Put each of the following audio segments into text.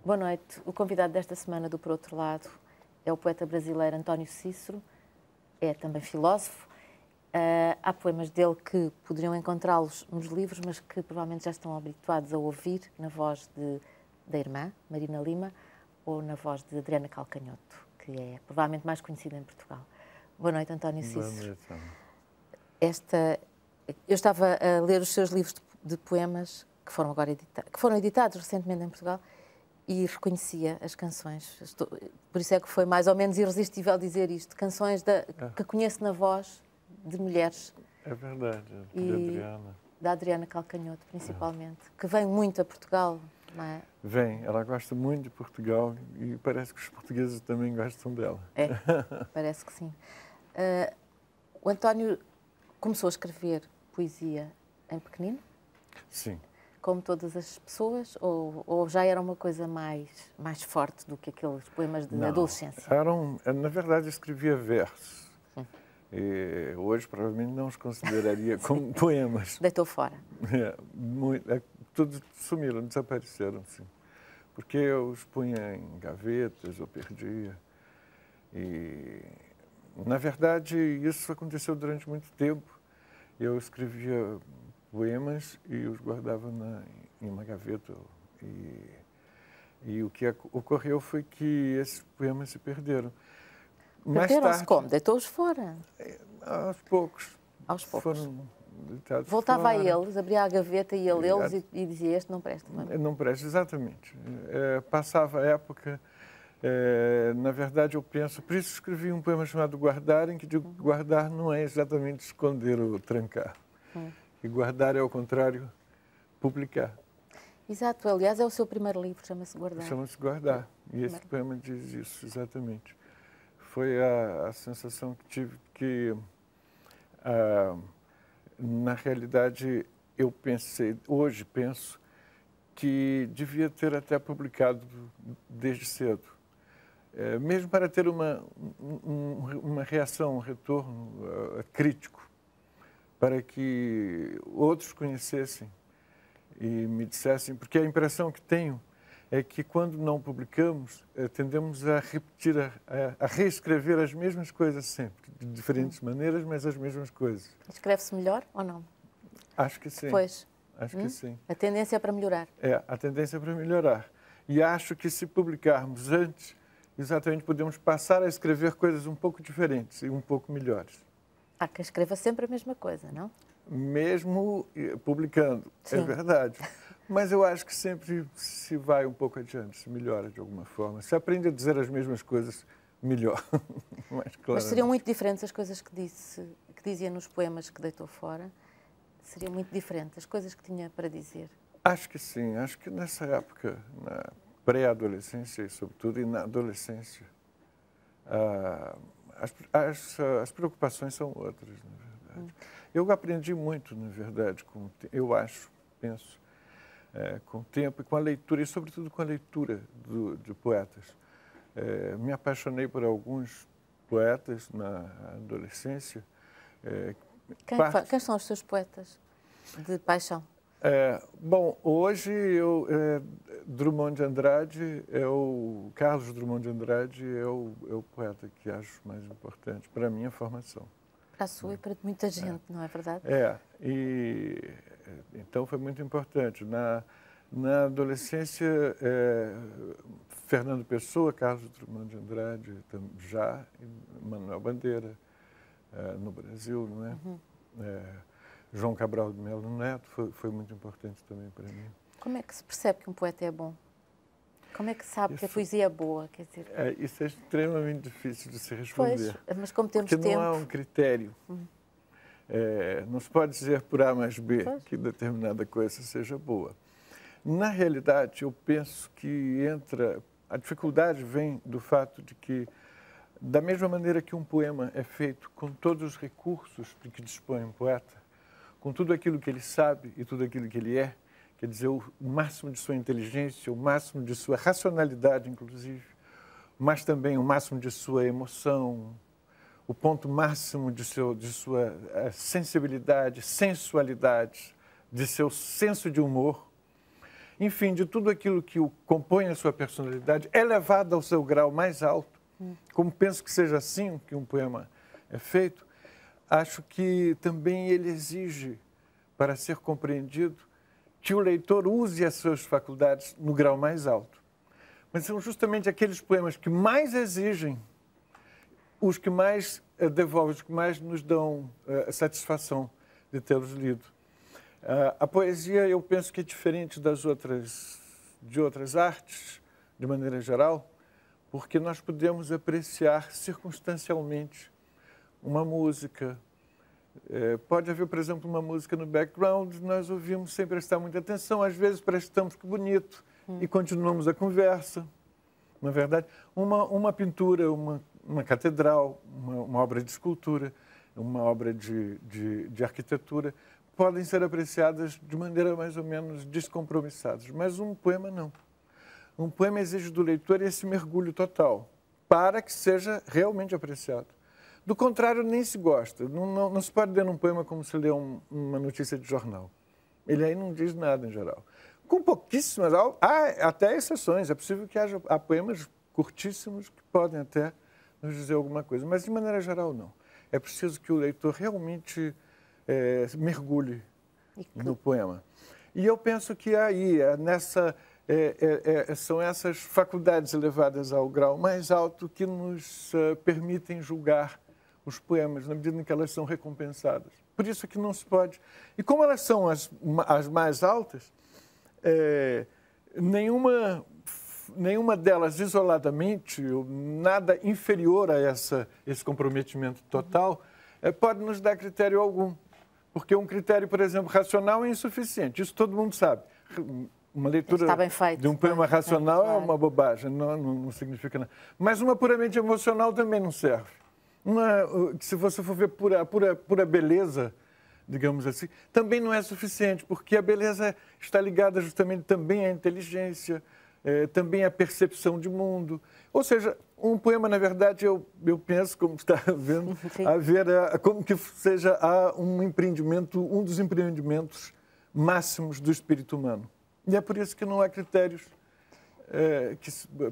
Boa noite. O convidado desta semana do Por Outro Lado é o poeta brasileiro António Cícero, é também filósofo. Há poemas dele que poderiam encontrá-los nos livros, mas que provavelmente já estão habituados a ouvir na voz da irmã, Marina Lima, ou na voz de Adriana Calcanhoto, que é provavelmente mais conhecida em Portugal. Boa noite, António Cícero. Boa noite. Eu estava a ler os seus livros de poemas que foram editados recentemente em Portugal e reconhecia as canções. Por isso é que foi mais ou menos irresistível dizer isto. Canções que conheço na voz de mulheres. É verdade, de Adriana. Da Adriana Calcanhoto, principalmente, que vem muito a Portugal, não é? Vem, ela gosta muito de Portugal e parece que os portugueses também gostam dela. É, parece que sim. O António começou a escrever poesia em pequenino? Sim. Como todas as pessoas? Ou já era uma coisa mais forte do que aqueles poemas de adolescência? Na verdade, escrevia versos. E hoje, provavelmente, não os consideraria como poemas. Deitou fora? Todos sumiram, desapareceram, sim. Porque eu os punha em gavetas, eu perdia. E, na verdade, isso aconteceu durante muito tempo. Eu escrevia poemas e os guardava em uma gaveta. E o que ocorreu foi que esses poemas se perderam. Perderam-se como? Deitou-os fora? Aos poucos. Aos poucos. Foram deitados Voltava fora. a eles, abria a gaveta e ia lê-los e dizia: este não presta. Não presta, exatamente. Passava a época, na verdade eu penso, por isso escrevi um poema chamado Guardar, em que digo que guardar não é exatamente esconder ou trancar. E guardar é, ao contrário, publicar. Exato, aliás é o seu primeiro livro, chama-se Guardar. Chama-se Guardar, e esse poema diz isso, exatamente. Foi a sensação que tive que, na realidade, eu pensei, hoje penso, que devia ter até publicado desde cedo. Mesmo para ter uma reação, um retorno crítico, para que outros conhecessem e me dissessem, porque a impressão que tenho é que quando não publicamos, tendemos a repetir, a reescrever as mesmas coisas sempre, de diferentes maneiras, mas as mesmas coisas. Escreve-se melhor ou não? Acho que sim. Pois. Acho que sim. A tendência é para melhorar. A tendência é para melhorar. E acho que se publicarmos antes, exatamente podemos passar a escrever coisas um pouco diferentes e um pouco melhores. Há quem escreva sempre a mesma coisa, não? Mesmo publicando, sim. É verdade. Mas eu acho que sempre se vai um pouco adiante, se melhora de alguma forma. Se aprende a dizer as mesmas coisas, melhor. Mas seriam muito diferentes as coisas que dizia nos poemas que deitou fora? Seria muito diferente as coisas que tinha para dizer? Acho que sim. Acho que nessa época, na pré-adolescência e sobretudo e na adolescência, as preocupações são outras, na verdade. Eu aprendi muito, na verdade, penso, com o tempo e com a leitura, e sobretudo com a leitura de poetas. Me apaixonei por alguns poetas na adolescência. Quem são os seus poetas de paixão? Bom, hoje Drummond de Andrade Carlos Drummond de Andrade é o poeta que acho mais importante para a minha formação. Para a sua e para muita gente, não é verdade? Então foi muito importante. Na adolescência, Fernando Pessoa, Carlos Drummond de Andrade, já, Manuel Bandeira, no Brasil, não é? João Cabral de Melo Neto foi muito importante também para mim. Como é que se percebe que um poeta é bom? Como é que sabe que a poesia é boa? Quer dizer... Isso é extremamente difícil de se responder. Pois, mas como temos porque tempo... não há um critério. Não se pode dizer por A mais B que determinada coisa seja boa. Na realidade, eu penso que a dificuldade vem do fato de que, da mesma maneira que um poema é feito com todos os recursos de que dispõe um poeta, com tudo aquilo que ele sabe e tudo aquilo que ele é, quer dizer, o máximo de sua inteligência, o máximo de sua racionalidade, inclusive, mas também o máximo de sua emoção, o ponto máximo de sua sensibilidade, sensualidade, de seu senso de humor. enfim, de tudo aquilo que o compõe a sua personalidade, é levado ao seu grau mais alto, como penso que seja assim que um poema é feito, acho que também ele exige, para ser compreendido, que o leitor use as suas faculdades no grau mais alto. Mas são justamente aqueles poemas que mais exigem, os que mais devolvem, os que mais nos dão a satisfação de tê-los lido. A poesia, eu penso que é diferente de outras artes, de maneira geral, porque nós podemos apreciar circunstancialmente uma música. Pode haver, por exemplo, uma música no background, nós ouvimos sem prestar muita atenção, às vezes prestamos que bonito e continuamos a conversa. Na verdade, uma pintura, uma catedral, uma obra de escultura, uma obra de arquitetura, podem ser apreciadas de maneira mais ou menos descompromissada, mas um poema não. Um poema exige do leitor esse mergulho total, para que seja realmente apreciado. Do contrário, nem se gosta. Não se pode ler um poema como se lê uma notícia de jornal. Ele aí não diz nada, em geral. Com pouquíssimas, há até exceções. É possível que haja poemas curtíssimos que podem até nos dizer alguma coisa, mas de maneira geral não. É preciso que o leitor realmente mergulhe no poema. E eu penso que aí, são essas faculdades elevadas ao grau mais alto que nos permitem julgar os poemas, na medida em que elas são recompensadas. Por isso que não se pode... E como elas são as mais altas, nenhuma delas isoladamente, nada inferior a esse comprometimento total, pode nos dar critério algum. Porque um critério, por exemplo, racional é insuficiente. Isso todo mundo sabe. Uma leitura de um poema racional é uma bobagem, não significa nada. Mas uma puramente emocional também não serve. Se você for ver pura beleza, digamos assim, também não é suficiente, porque a beleza está ligada justamente também à inteligência, também à percepção de mundo. Ou seja, um poema, na verdade, eu penso, como está vendo, como que seja um dos empreendimentos máximos do espírito humano. E é por isso que não há critérios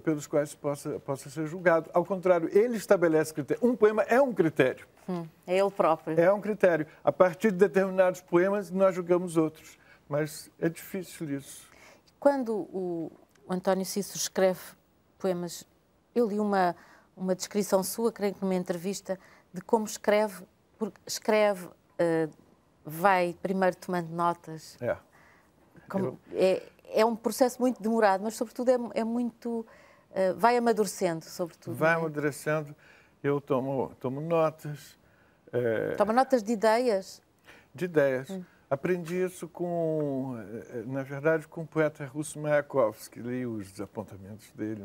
pelos quais possa ser julgado. Ao contrário, ele estabelece critérios. Um poema é um critério. É ele próprio. É um critério. A partir de determinados poemas, nós julgamos outros. Mas é difícil isso. Quando o António Cícero escreve poemas, eu li uma descrição sua, creio que numa entrevista, de como escreve, porque escreve, vai primeiro tomando notas. É um processo muito demorado, mas sobretudo é muito... vai amadurecendo, sobretudo. Vai amadurecendo, eu tomo notas. Toma notas de ideias? De ideias. Aprendi isso na verdade, com o poeta russo Mayakovsky, li os apontamentos dele,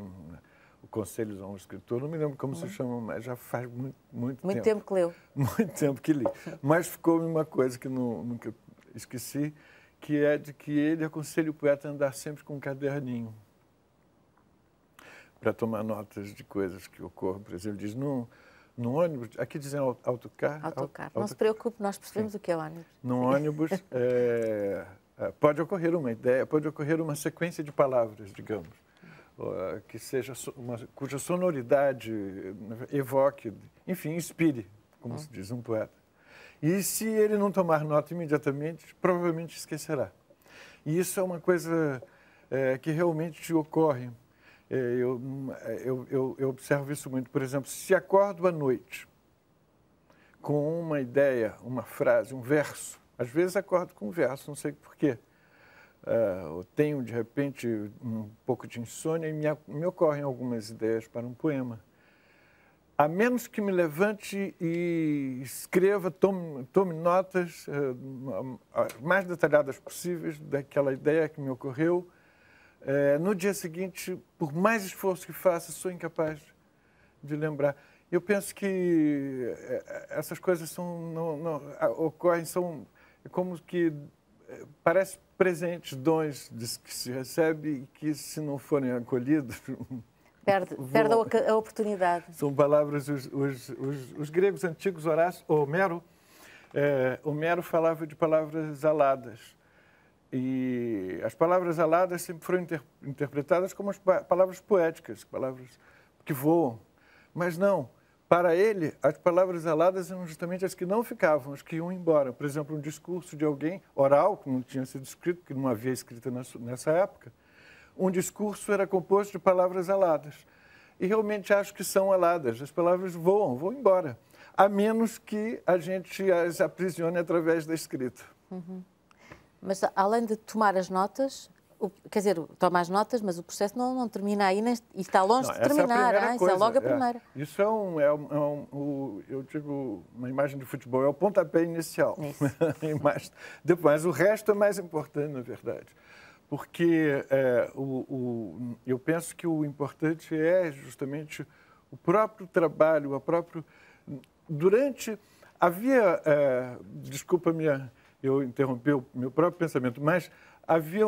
o Conselhos a um Escritor, não me lembro como se chama, mas já faz muito tempo. Muito tempo que leu. Muito tempo que li. Mas ficou uma coisa que nunca esqueci, que é de que ele aconselha o poeta a andar sempre com um caderninho para tomar notas de coisas que ocorram. Por exemplo, ele diz, no ônibus, aqui dizem autocarro. Autocarro. Não se preocupe, nós percebemos Sim. O que é ônibus. No ônibus, pode ocorrer uma ideia, pode ocorrer uma sequência de palavras, digamos, que seja cuja sonoridade evoque, enfim, inspire, como se diz um poeta. E se ele não tomar nota imediatamente, provavelmente esquecerá. E isso é uma coisa que realmente ocorre. Eu observo isso muito. Por exemplo, se acordo à noite com uma ideia, uma frase, um verso, às vezes acordo com um verso, não sei porquê. Eu tenho, de repente, um pouco de insônia e me ocorrem algumas ideias para um poema. A menos que me levante e escreva, tome notas as mais detalhadas possíveis daquela ideia que me ocorreu, no dia seguinte, por mais esforço que faça, sou incapaz de lembrar. Eu penso que essas coisas ocorrem, são como que parece presentes, dons que se recebe e que, se não forem acolhidos... Perde a oportunidade. São palavras, os gregos antigos, Homero falava de palavras aladas. E as palavras aladas sempre foram interpretadas como as palavras poéticas, palavras que voam. Mas não, para ele, as palavras aladas eram justamente as que não ficavam, as que iam embora. Por exemplo, um discurso de alguém oral, que não tinha sido escrito, que não havia escrita nessa época, um discurso era composto de palavras aladas. E realmente acho que são aladas, as palavras voam, vão embora, a menos que a gente as aprisione através da escrita. Uhum. Mas, além de tomar as notas, quer dizer, toma as notas, mas o processo não termina aí, e está longe de terminar. Isso é logo a primeira. Isso eu digo, uma imagem de futebol, é o pontapé inicial. Mas depois, o resto é mais importante, na verdade. Porque eu penso que o importante é justamente o próprio trabalho, havia, desculpa eu interrompi o meu próprio pensamento, mas havia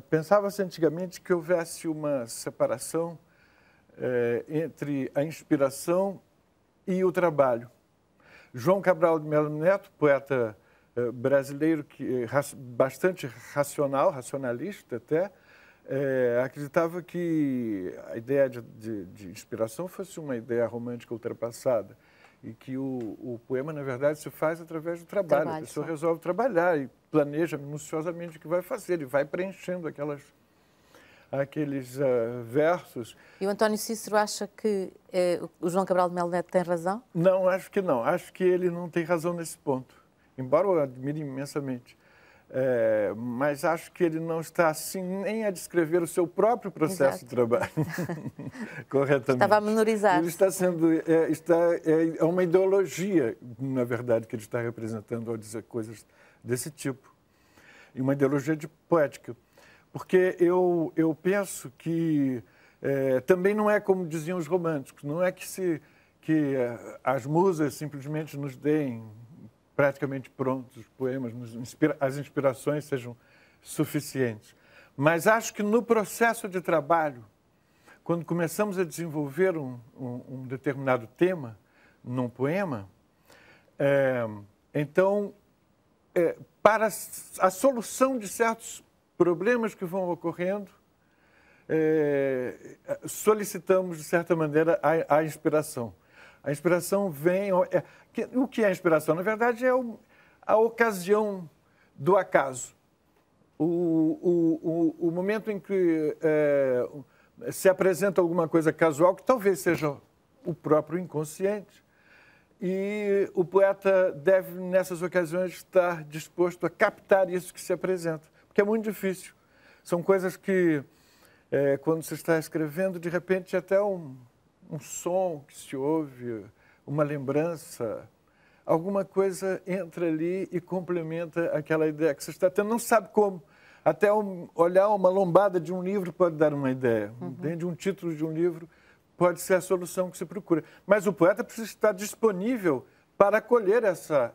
pensava-se antigamente que houvesse uma separação entre a inspiração e o trabalho. João Cabral de Melo Neto, poeta brasileiro, bastante racionalista até, acreditava que a ideia de inspiração fosse uma ideia romântica ultrapassada e que o poema, na verdade, se faz através do trabalho. A pessoa resolve trabalhar e planeja minuciosamente o que vai fazer e vai preenchendo aqueles versos. E o António Cícero acha que o João Cabral de Melo Neto tem razão? Não, acho que não. Acho que ele não tem razão nesse ponto, embora eu admire imensamente. Mas acho que ele não está assim nem a descrever o seu próprio processo de trabalho corretamente. Estava a menorizar. Ele está sendo é uma ideologia, na verdade, que ele está representando ao dizer coisas desse tipo, e uma ideologia de poética, porque eu penso que também não é como diziam os românticos, não é que as musas simplesmente nos deem praticamente prontos os poemas, as inspirações sejam suficientes. Mas acho que no processo de trabalho, quando começamos a desenvolver um determinado tema num poema, então, para a solução de certos problemas que vão ocorrendo, solicitamos, de certa maneira, a inspiração. A inspiração vem... O que é a inspiração? Na verdade, é a ocasião do acaso. O momento em que se apresenta alguma coisa casual, que talvez seja o próprio inconsciente, e o poeta deve, nessas ocasiões, estar disposto a captar isso que se apresenta, porque é muito difícil. São coisas que, quando se está escrevendo, de repente, até um som que se ouve, uma lembrança, alguma coisa entra ali e complementa aquela ideia que você está tendo, não sabe como. Até olhar uma lombada de um livro pode dar uma ideia. Dentro de um título de um livro pode ser a solução que se procura. Mas o poeta precisa estar disponível para acolher essa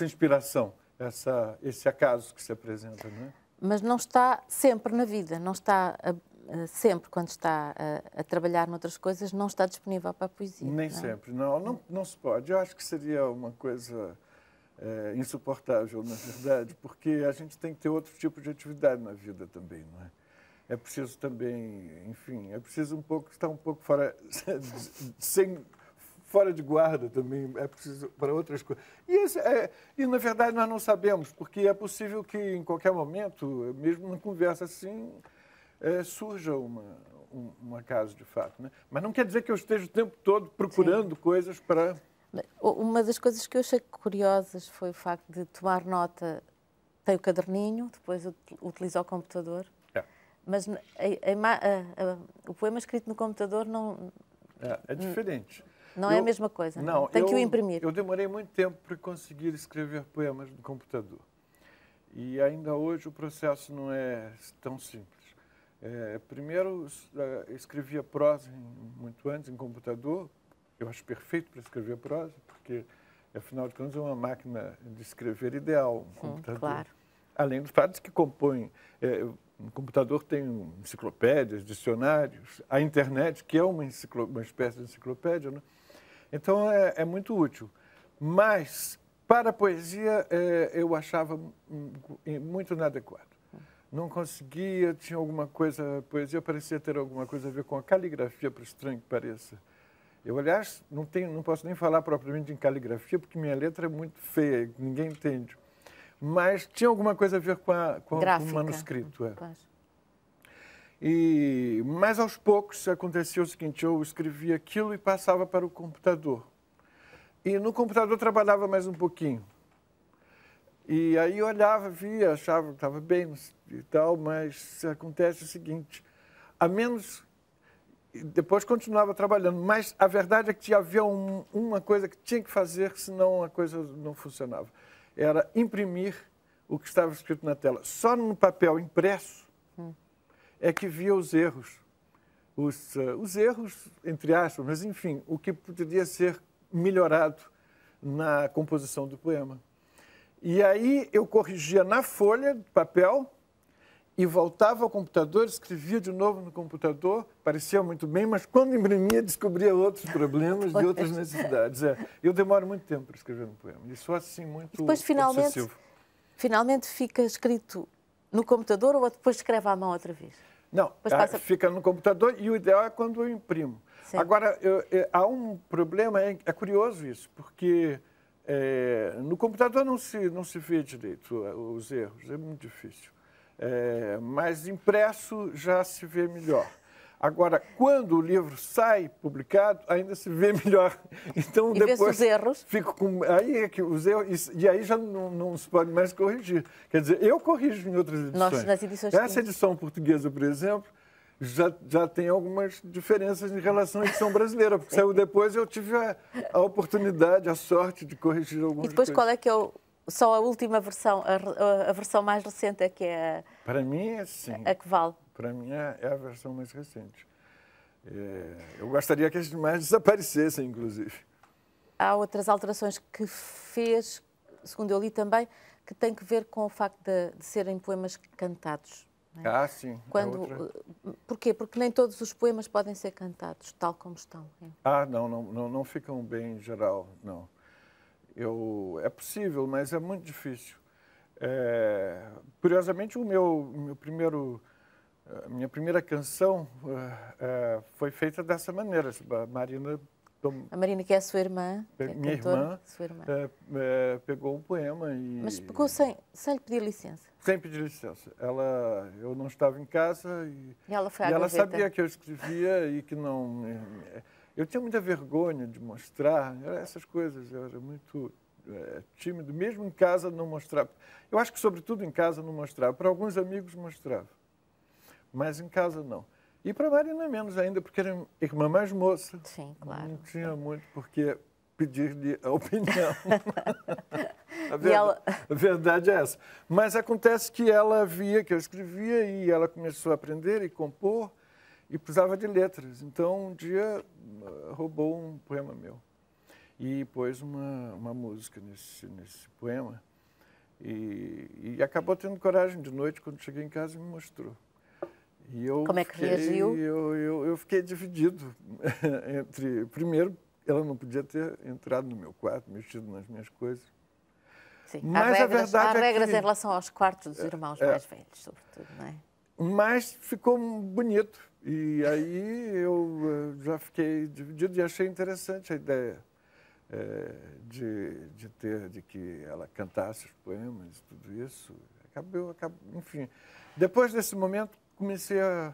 inspiração, esse acaso que se apresenta, não é? Mas não está sempre na vida, não está sempre, quando está a trabalhar noutras coisas, não está disponível para a poesia. Nem sempre, não se pode. Eu acho que seria uma coisa insuportável, na verdade, porque a gente tem que ter outro tipo de atividade na vida também, não é? É preciso também, enfim, é preciso estar um pouco fora de guarda também, é preciso para outras coisas. E, na verdade, nós não sabemos, porque é possível que, em qualquer momento, mesmo numa conversa assim, surja um acaso de fato, né? Mas não quer dizer que eu esteja o tempo todo procurando coisas para... Uma das coisas que eu achei curiosas foi o facto de tomar nota, tem o caderninho, depois utiliza o computador, mas o poema escrito no computador não... É diferente. Não é a mesma coisa, não. Tem que o imprimir. Eu demorei muito tempo para conseguir escrever poemas no computador. E ainda hoje o processo não é tão simples. Primeiro, escrevia prosa muito antes em computador. Eu acho perfeito para escrever prosa, porque, afinal de contas, é uma máquina de escrever ideal, um computador. Claro. Além dos fatos que compõem... No computador tem enciclopédias, dicionários, a internet, que é uma espécie de enciclopédia, né? Então, é muito útil. Mas Para a poesia, eu achava muito inadequado. Não conseguia, tinha alguma coisa, a poesia parecia ter alguma coisa a ver com a caligrafia, por estranho que pareça. Eu, aliás, não posso nem falar propriamente em caligrafia, porque minha letra é muito feia, ninguém entende. Mas tinha alguma coisa a ver com o manuscrito. Mas aos poucos acontecia o seguinte, eu escrevia aquilo e passava para o computador. E no computador trabalhava mais um pouquinho. E aí eu olhava, via, achava que estava bem e tal, mas acontece o seguinte, a menos... Depois continuava trabalhando, mas a verdade é que havia uma coisa que tinha que fazer, senão a coisa não funcionava. Era imprimir o que estava escrito na tela. Só no papel impresso é que via os erros. Os erros, entre aspas, mas enfim, o que poderia ser melhorado na composição do poema. E aí eu corrigia na folha de papel e voltava ao computador, escrevia de novo no computador, parecia muito bem, mas quando imprimia descobria outros problemas e outras necessidades. Eu demoro muito tempo para escrever um poema, e sou assim muito depois, obsessivo. Finalmente fica escrito no computador ou depois escreve à mão outra vez? Não, fica no computador e o ideal é quando eu imprimo. Sim. Agora, há um problema, é curioso isso, porque no computador não se vê direito os erros, é muito difícil. Mas impresso já se vê melhor. Agora, quando o livro sai publicado, ainda se vê melhor. Então, e depois os erros? Fico com aí é que os erros, e aí já não se pode mais corrigir. Quer dizer, eu corrijo em outras edições. Nós, nas edições Essa edição portuguesa, por exemplo, já tem algumas diferenças em relação à edição brasileira, porque saiu depois, eu tive a oportunidade, a sorte de corrigir algumas coisas. E depois qual é que é só a última versão, a versão mais recente é que é para mim, sim. A que vale? Para mim é a versão mais recente. Eu gostaria que as demais desaparecessem, inclusive. Há outras alterações que fez, segundo eu li também, que têm que ver com o facto de serem poemas cantados. Não é? Sim. Porquê? Porque nem todos os poemas podem ser cantados, tal como estão. Não ficam bem em geral, não. É possível, mas é muito difícil. Curiosamente, a minha primeira canção foi feita dessa maneira. A Marina, que é a sua irmã, minha irmã, pegou um poema e... Mas pegou sem lhe pedir licença? Sem pedir licença. Eu não estava em casa e ela sabia que eu escrevia e que não... Eu tinha muita vergonha de mostrar essas coisas, eu era muito tímido, mesmo em casa não mostrava. Eu acho que, sobretudo, em casa não mostrava. Para alguns amigos mostrava, mas em casa não. E para a Marina menos ainda, porque era irmã mais moça. Sim, claro. Não tinha muito porque pedir-lhe a opinião. A verdade é essa. Mas acontece que ela via que eu escrevia e ela começou a aprender e compor e precisava de letras. Então, um dia, roubou um poema meu e pôs uma música nesse poema. E acabou tendo coragem de noite, quando cheguei em casa, e me mostrou. Como é que reagiu? Eu fiquei dividido entre... Primeiro, ela não podia ter entrado no meu quarto, mexido nas minhas coisas. Sim, mas há regras que, em relação aos quartos dos irmãos mais velhos, sobretudo, não é? Mas ficou bonito. E aí eu já fiquei dividido e achei interessante a ideia de que ela cantasse os poemas, tudo isso. Enfim, depois desse momento, comecei a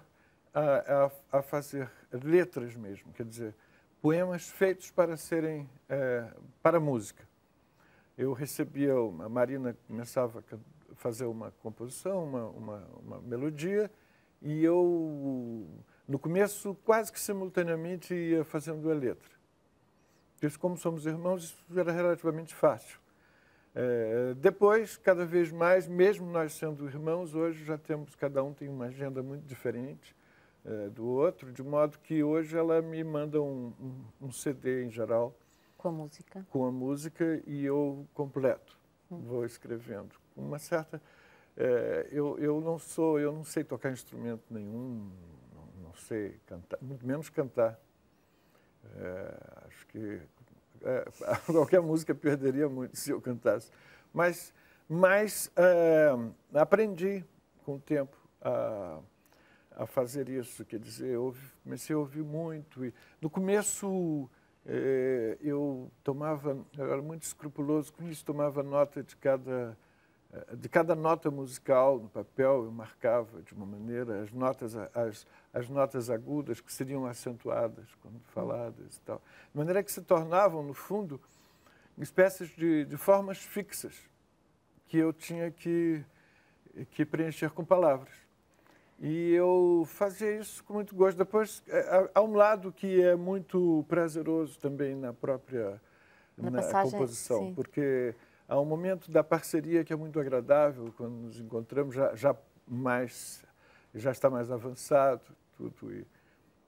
fazer letras mesmo, quer dizer, poemas feitos para serem para música. Eu recebia, a Marina começava a fazer uma composição, uma melodia, e eu, no começo, quase que simultaneamente ia fazendo a letra. Porque, como somos irmãos, isso era relativamente fácil. Depois, cada vez mais, mesmo nós sendo irmãos, hoje já temos, cada um tem uma agenda muito diferente do outro, de modo que hoje ela me manda um CD em geral. Com a música? Com a música e eu completo, vou escrevendo. Uma certa... eu não sei tocar instrumento nenhum, não sei cantar, muito menos cantar. Acho que qualquer música perderia muito se eu cantasse. Mas aprendi com o tempo a fazer isso. Quer dizer, comecei a ouvir muito. E, no começo, eu era muito escrupuloso com isso, tomava nota de cada nota musical no papel, eu marcava de uma maneira as notas agudas que seriam acentuadas quando faladas e tal. De maneira que se tornavam, no fundo, espécies de formas fixas que eu tinha que preencher com palavras. E eu fazia isso com muito gosto. Depois, há um lado que é muito prazeroso também na própria composição, sim. Porque há um momento da parceria que é muito agradável, quando nos encontramos, já está mais avançado tudo.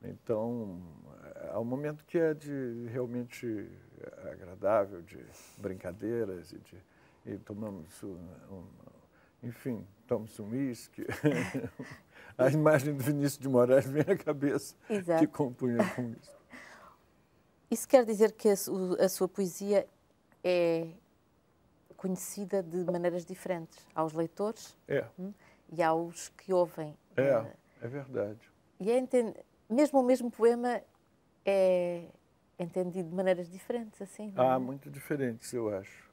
Então, há um momento que é realmente agradável, de brincadeiras, e tomamos tomamos um uísque. A imagem do Vinícius de Moraes vem à cabeça. Exato. Que compunha com isso. Isso quer dizer que a sua poesia é conhecida de maneiras diferentes aos leitores e aos que ouvem. É verdade. E mesmo o mesmo poema é entendido de maneiras diferentes, assim? Não é? Muito diferentes, eu acho.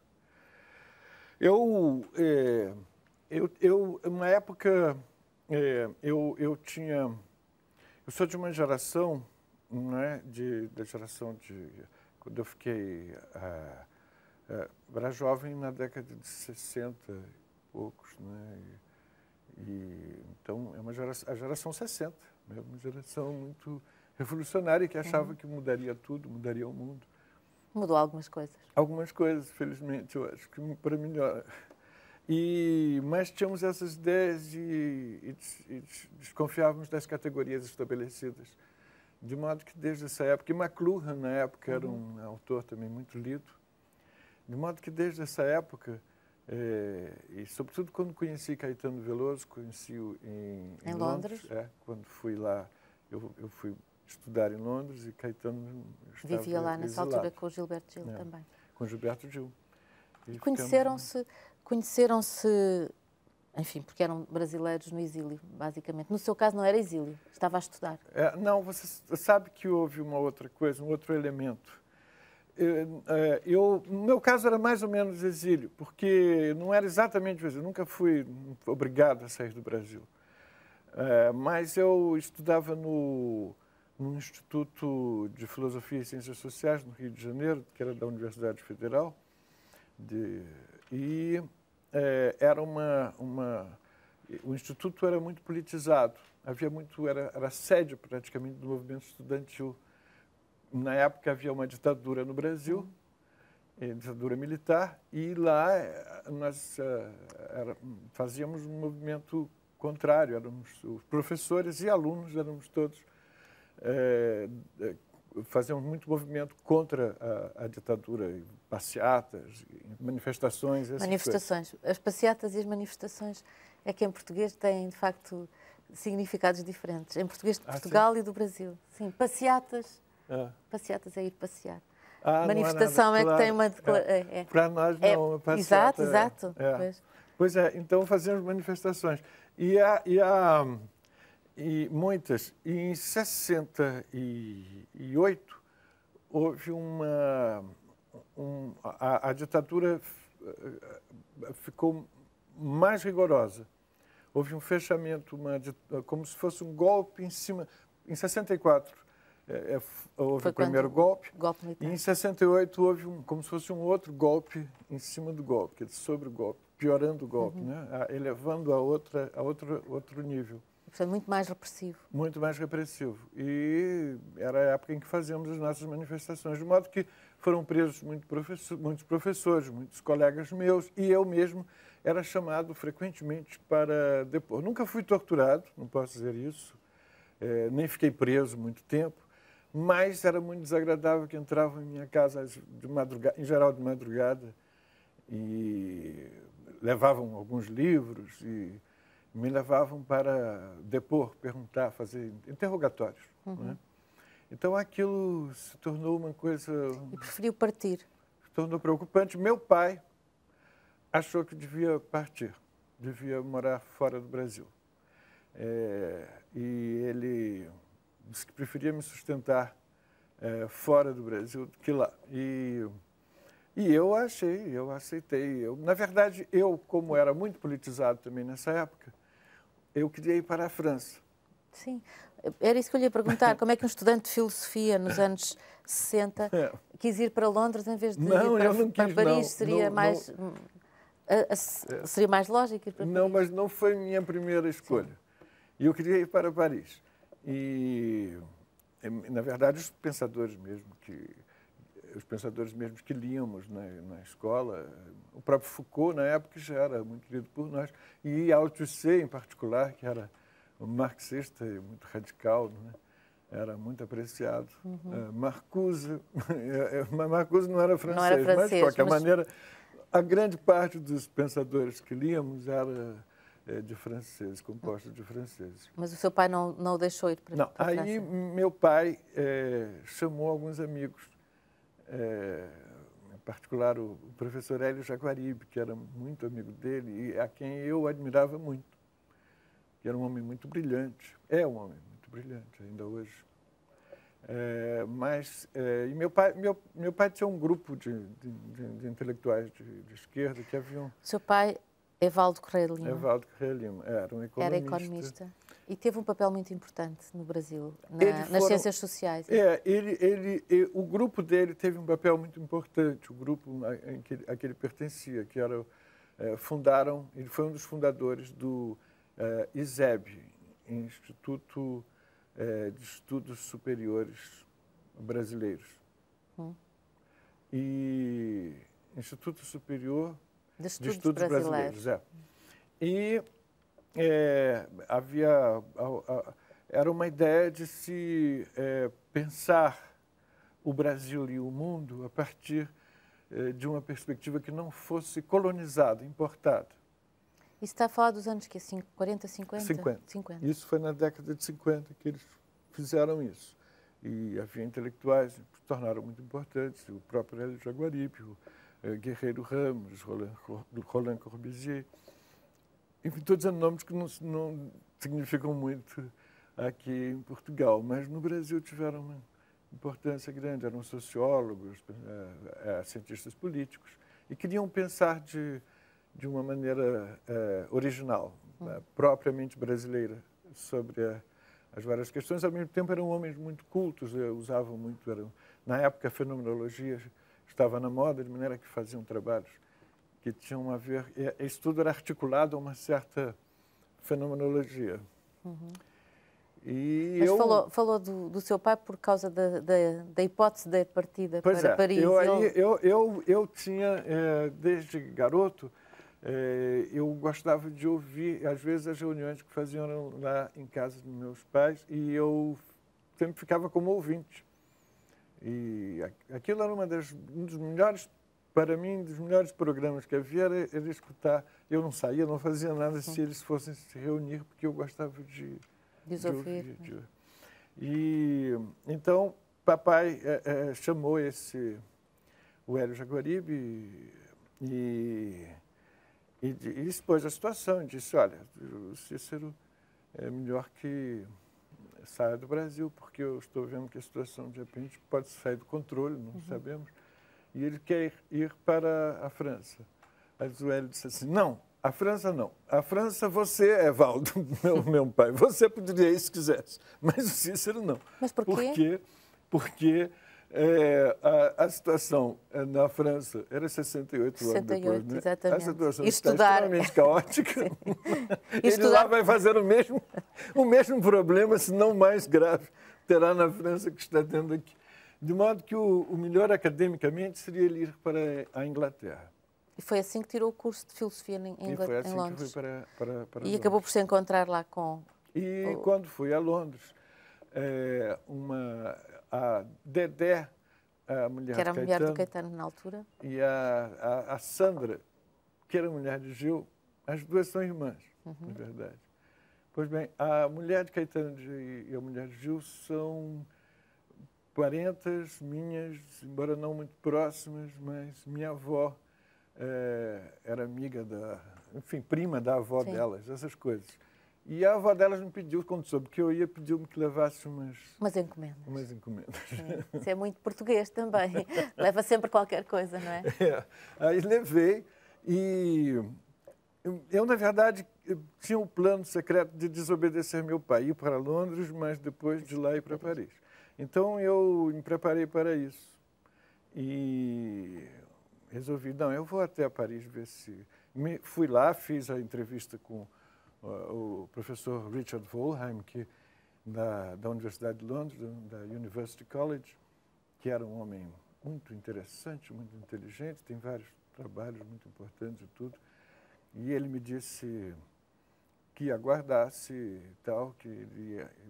Uma época, eu sou de uma geração, né, da geração quando eu fiquei era jovem na década de 60 e poucos, né? Então, a geração 60, né? Uma geração muito revolucionária que achava que mudaria tudo, mudaria o mundo. Mudou algumas coisas. Algumas coisas, felizmente, eu acho que para melhor. Mas tínhamos essas ideias e desconfiávamos das categorias estabelecidas. De modo que desde essa época, e McLuhan na época era um autor também muito lido, de modo que desde essa época, e sobretudo quando conheci Caetano Veloso, conheci-o em Londres. Quando fui lá, eu fui estudar em Londres e Caetano estava vivia lá nessa exilado. Altura com o Gilberto Gil também. Com Gilberto Gil. E conheceram-se, enfim, porque eram brasileiros no exílio, basicamente. No seu caso não era exílio, estava a estudar. Não, você sabe que houve uma outra coisa, um outro elemento. No meu caso era mais ou menos exílio, porque não era exatamente o exílio, nunca fui obrigado a sair do Brasil. Mas eu estudava no Instituto de Filosofia e Ciências Sociais, no Rio de Janeiro, que era da Universidade Federal, o Instituto era muito politizado, era sede praticamente do movimento estudantil. Na época havia uma ditadura no Brasil, ditadura militar, e lá nós fazíamos um movimento contrário, éramos os professores e alunos, éramos todos, fazíamos muito movimento contra a ditadura, passeatas, manifestações, essas manifestações. Coisas. As passeatas e as manifestações é que em português têm, de facto, significados diferentes. Em português de Portugal e do Brasil. Sim, passeatas. Passeatas é ir passear. Manifestação é que tem uma declaração. Para nós não, passeata. Exato. Pois é, então fazemos manifestações. E muitas. E em 68 houve a ditadura ficou mais rigorosa. Houve um fechamento, como se fosse um golpe em cima. Em 64 houve o primeiro golpe e em 68 houve como se fosse um outro golpe em cima do golpe, sobre o golpe, piorando o golpe, né? Elevando a outro nível. Portanto, muito mais repressivo. Muito mais repressivo. E era a época em que fazíamos as nossas manifestações, de modo que foram presos muitos professores, muitos colegas meus, e eu mesmo era chamado frequentemente para depor. Nunca fui torturado, não posso dizer isso, nem fiquei preso muito tempo, mas era muito desagradável que entravam em minha casa de madrugada, em geral de madrugada, e levavam alguns livros e me levavam para depor, perguntar, fazer interrogatórios. Né? Então aquilo se tornou uma coisa... E preferiu partir? Se tornou preocupante. Meu pai achou que devia partir, devia morar fora do Brasil. E ele disse que preferia me sustentar fora do Brasil do que lá. E eu aceitei. Na verdade, como era muito politizado também nessa época, eu queria ir para a França. Sim, era isso que eu lhe ia perguntar. Como é que um estudante de filosofia nos anos 60 quis ir para Londres em vez de ir para Paris? Seria mais... Seria mais lógico ir para Paris? Não, mas não foi minha primeira escolha. E eu queria ir para Paris. E, na verdade, os pensadores mesmo que líamos na escola, o próprio Foucault, na época, já era muito lido por nós, e Althusser, em particular, que era um marxista e muito radical, né? Era muito apreciado. Marcuse, mas Marcuse não era francês, mas, de qualquer maneira, a grande parte dos pensadores que líamos era de franceses, composta de franceses. Mas o seu pai não o deixou ir para a França? Aí meu pai chamou alguns amigos, em particular o professor Hélio Jaguaribe, que era muito amigo dele e a quem eu admirava muito, que era um homem muito brilhante, é um homem muito brilhante ainda hoje. E meu pai tinha um grupo de intelectuais de esquerda que haviam... Seu pai, Evaldo Correia de Lima. Evaldo Correia de Lima, era um economista. Era economista. E teve um papel muito importante no Brasil, nas ciências sociais. O grupo dele teve um papel muito importante, o grupo a que ele pertencia, que era, ele foi um dos fundadores do ISEB, Instituto de Estudos Superiores Brasileiros. E Instituto Superior de Estudos Brasileiros. E era uma ideia de se pensar o Brasil e o mundo a partir de uma perspectiva que não fosse colonizada, importada. Isso está a falar dos anos que 40, 50? 50. Isso foi na década de 50 que eles fizeram isso. E havia intelectuais que se tornaram muito importantes, o próprio Hélio Jaguaribe, o Guerreiro Ramos, Roland Corbusier. Enfim, estou dizendo nomes que não significam muito aqui em Portugal, mas no Brasil tiveram uma importância grande. Eram sociólogos, cientistas políticos, e queriam pensar de uma maneira original, propriamente brasileira, sobre as várias questões. Ao mesmo tempo, eram homens muito cultos, usavam muito... Na época, a fenomenologia estava na moda, de maneira que faziam trabalhos que tinham a ver... Isso tudo era articulado a uma certa fenomenologia. Mas falou do seu pai por causa da hipótese da partida para Paris. Eu tinha, desde garoto, eu gostava de ouvir, às vezes, as reuniões que faziam lá em casa dos meus pais, e eu sempre ficava como ouvinte. E aquilo era um dos melhores, para mim, dos melhores programas que havia, era escutar. Eu não saía, não fazia nada se eles fossem se reunir, porque eu gostava de ouvir. E então, papai chamou o Hélio Jaguaribe e expôs a situação, e disse, olha, o Cícero é melhor que saia do Brasil, porque eu estou vendo que a situação, de repente, pode sair do controle, não sabemos, e ele quer ir para a França. Aí o Hélio disse assim, não, a França não. A França você, Evaldo, meu pai, você poderia ir se quisesse, mas o Cícero não. Mas por quê? Porque a situação na França era 68 anos depois, né? Exatamente. A situação está extremamente caótica. Ele lá vai fazer o mesmo problema, se não mais grave, terá na França que está tendo aqui. De modo que o melhor academicamente seria ele ir para a Inglaterra. E foi assim que tirou o curso de filosofia em Londres. E foi assim que fui para Londres. Acabou por se encontrar lá com... E quando fui a Londres, a Dedé, a mulher que era a mulher do Caetano na altura, e a Sandra, que era a mulher de Gil, as duas são irmãs, na verdade. Pois bem, a mulher de Caetano e a mulher de Gil são parentas minhas, embora não muito próximas, mas minha avó era amiga enfim, prima da avó Sim. delas, essas coisas. E a avó delas me pediu, quando soube que eu ia, pediu-me que levasse umas encomendas. Umas encomendas. Sim. Isso é muito português também. Leva sempre qualquer coisa, não é? Aí levei e eu, na verdade, tinha um plano secreto de desobedecer meu pai, ir para Londres, mas depois de lá ir para Paris. Então eu me preparei para isso e resolvi, não, eu vou até Paris ver se... Fui lá, fiz a entrevista com o professor Richard Wollheim, da Universidade de Londres, da University College, que era um homem muito interessante, muito inteligente, tem vários trabalhos muito importantes e tudo. E ele me disse que aguardasse e tal,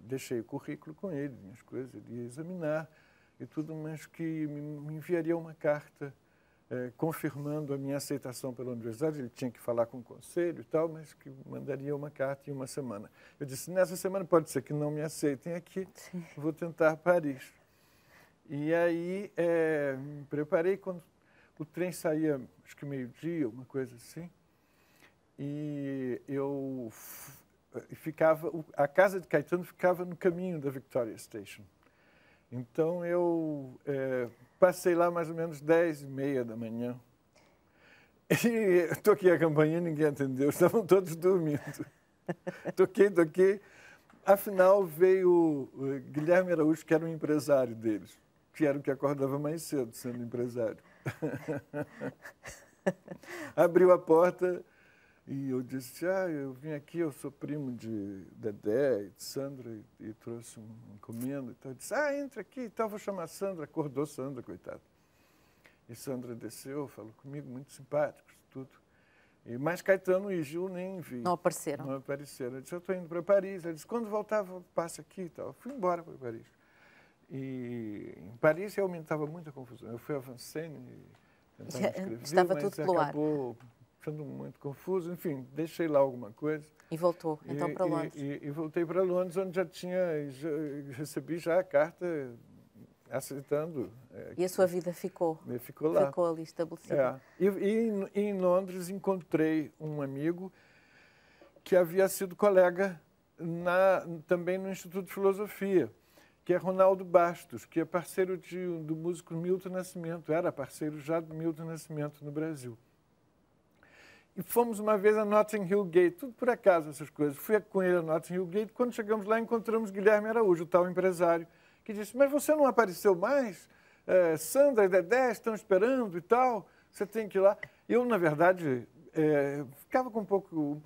deixei o currículo com ele, minhas coisas, ele ia examinar e tudo, mas que me enviaria uma carta confirmando a minha aceitação pela universidade. Ele tinha que falar com o conselho e tal, mas que mandaria uma carta em uma semana. Eu disse, nessa semana pode ser que não me aceitem aqui, vou tentar Paris. E aí me preparei quando o trem saía, acho que meio-dia, uma coisa assim, e eu a casa de Caetano ficava no caminho da Victoria Station. Então eu passei lá mais ou menos 10h30 da manhã. E toquei a campainha e ninguém atendeu, estavam todos dormindo. Toquei. Afinal veio o Guilherme Araújo, que era um empresário deles, que era o que acordava mais cedo, sendo empresário. Abriu a porta e eu disse, eu vim aqui, eu sou primo de Dedé e de Sandra e trouxe uma encomenda. Então, eu disse, entra aqui, então vou chamar a Sandra. Acordou Sandra, coitada. E Sandra desceu, falou comigo, muito simpáticos, tudo. Mas Caetano e Gil nem vi. Não apareceram? Não apareceram. Eu disse, eu estou indo para Paris. Ele disse, quando voltar, passa aqui e tal. Eu fui embora para Paris. E em Paris realmente estava muita confusão. Eu fui a Vincennes e tentava escrever, estava mas tudo pelo ar. Acabou ficando muito confuso. Enfim, deixei lá alguma coisa. E voltou, então, para Londres. E voltei para Londres, onde recebi já a carta aceitando. E a sua vida ficou lá. Ficou ali estabelecida. E em Londres encontrei um amigo que havia sido colega também no Instituto de Filosofia, que é Ronaldo Bastos, que é parceiro do músico Milton Nascimento, era parceiro já do Milton Nascimento no Brasil. E fomos uma vez a Notting Hill Gate, tudo por acaso essas coisas. Fui com ele a Notting Hill Gate, quando chegamos lá encontramos Guilherme Araújo, o tal empresário, que disse, mas você não apareceu mais? Sandra e Dedé estão esperando e tal, você tem que ir lá. Eu, na verdade, ficava com um pouco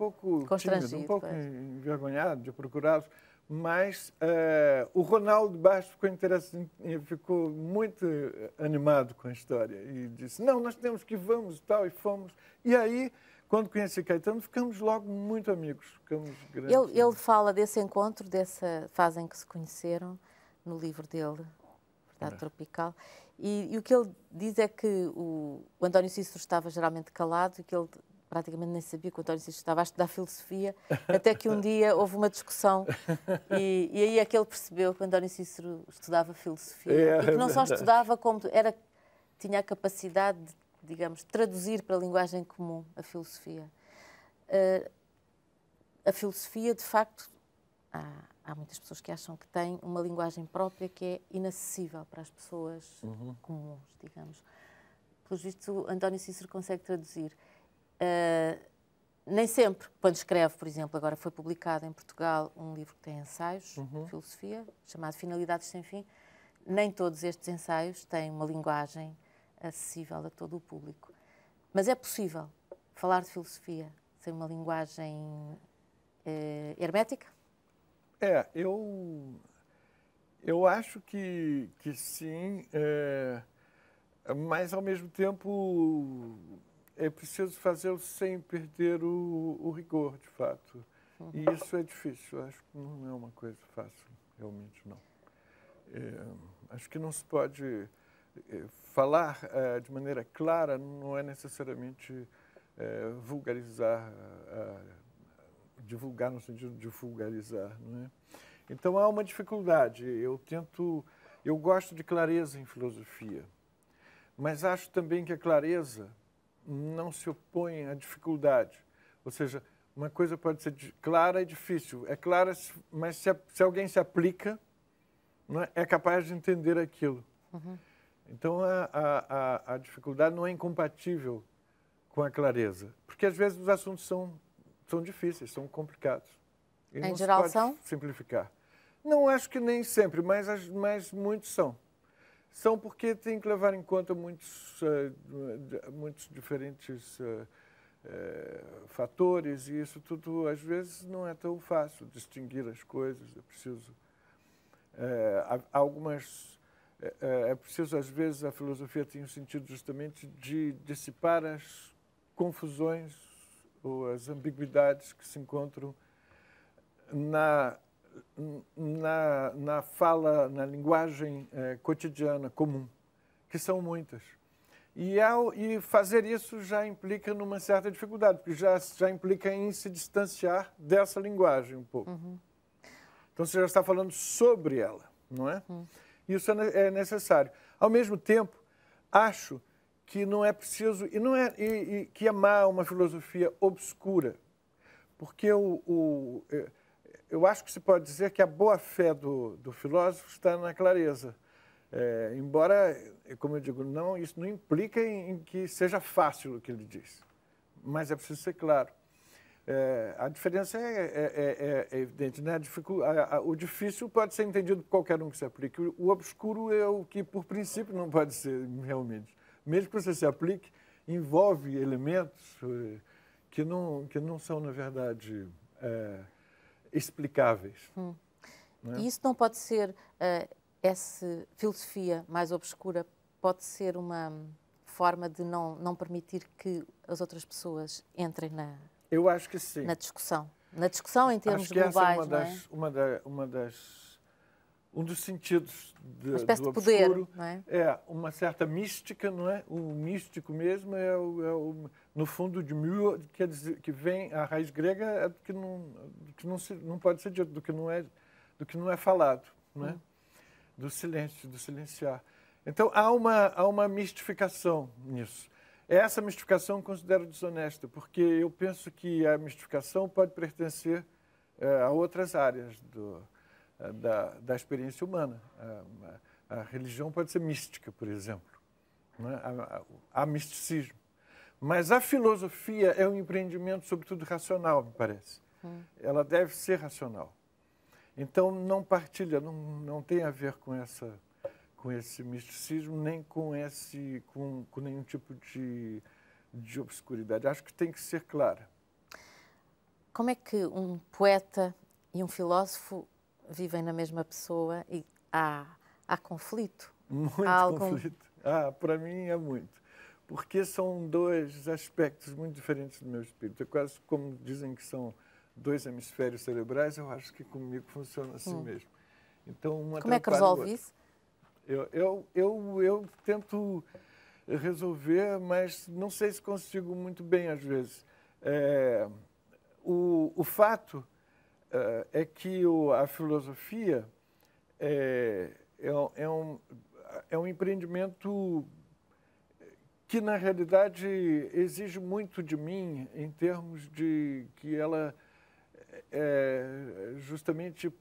tímido, um pouco envergonhado de procurá-los, mas o Ronaldo Bastos ficou muito animado com a história e disse, não, nós temos que ir, vamos e tal, e fomos. E aí, quando conheci Caetano, ficamos logo muito amigos. Ficamos grandes. Ele fala desse encontro, dessa fase em que se conheceram, no livro dele, Verdade Tropical, e o que ele diz é que o António Cícero estava geralmente calado e que ele praticamente nem sabia que o António Cícero estava a estudar filosofia, até que um dia houve uma discussão e aí é que ele percebeu que o António Cícero estudava filosofia e que não só estudava, como tinha a capacidade de, digamos, traduzir para a linguagem comum a filosofia. A filosofia, de facto, há muitas pessoas que acham que tem uma linguagem própria que é inacessível para as pessoas comuns, digamos. Pelos vistos, o António Cícero consegue traduzir. Nem sempre, quando escreve, por exemplo, agora foi publicado em Portugal um livro que tem ensaios de filosofia, chamado Finalidades Sem Fim, nem todos estes ensaios têm uma linguagem acessível a todo o público. Mas é possível falar de filosofia sem uma linguagem hermética? Eu acho que sim, mas ao mesmo tempo é preciso fazê-lo sem perder o rigor, de fato. E isso é difícil, acho que não é uma coisa fácil, realmente não. Acho que não se pode falar de maneira clara, não é necessariamente vulgarizar, divulgar no sentido de vulgarizar, não é? Então há uma dificuldade. Eu tento Eu gosto de clareza em filosofia, mas acho também que a clareza não se opõe à dificuldade. Ou seja, uma coisa pode ser clara e difícil. É clara, mas se alguém se aplica, não é capaz de entender aquilo. Uhum. Então, a dificuldade não é incompatível com a clareza. Porque, às vezes, os assuntos são difíceis, são complicados. E em não geral se pode simplificar. Não acho que nem sempre, mas muitos são. São porque tem que levar em conta muitos diferentes fatores, e isso tudo, às vezes, não é tão fácil distinguir as coisas. É preciso... é preciso, às vezes, a filosofia tem o sentido justamente de dissipar as confusões ou as ambiguidades que se encontram na fala, na linguagem cotidiana comum, que são muitas. E fazer isso já implica numa certa dificuldade, porque já implica em se distanciar dessa linguagem um pouco. Uhum. Então, você já está falando sobre ela, não é? Isso é necessário. Ao mesmo tempo, acho que não é preciso, que amar uma filosofia obscura, porque eu acho que se pode dizer que a boa-fé do filósofo está na clareza. Embora, como eu digo, isso não implica em que seja fácil o que ele diz, mas é preciso ser claro. A diferença é evidente, né? O difícil pode ser entendido por qualquer um que se aplique. O obscuro é o que, por princípio, não pode ser realmente. Mesmo que você se aplique, envolve elementos que não são, na verdade, explicáveis. Né? E isso não pode ser, essa filosofia mais obscura pode ser uma forma de não permitir que as outras pessoas entrem Eu acho que sim. Na discussão. Na discussão em termos acho que globais, um dos sentidos uma espécie do de poder, obscuro não é? É uma certa mística, não é? O místico mesmo no fundo de mil, quer dizer, que vem a raiz grega é do que não pode ser dito, do que não é falado, não é? Do silêncio, do silenciar. Então há uma mistificação nisso. Essa mistificação eu considero desonesta, porque eu penso que a mistificação pode pertencer a outras áreas da experiência humana. A religião pode ser mística, por exemplo. Não é? Há misticismo. Mas a filosofia é um empreendimento, sobretudo, racional, me parece. Ela deve ser racional. Então, não partilha, não tem a ver com esse misticismo, nem com nenhum tipo de obscuridade. Acho que tem que ser clara. Como é que um poeta e um filósofo vivem na mesma pessoa e há conflito? Muito conflito. Para mim é muito. Porque são dois aspectos muito diferentes do meu espírito. É quase como dizem que são dois hemisférios cerebrais, eu acho que comigo funciona assim mesmo. Então, como é que resolve isso? Eu tento resolver, mas não sei se consigo muito bem às vezes. O fato é que a filosofia é um empreendimento que, na realidade, exige muito de mim em termos de que ela justamente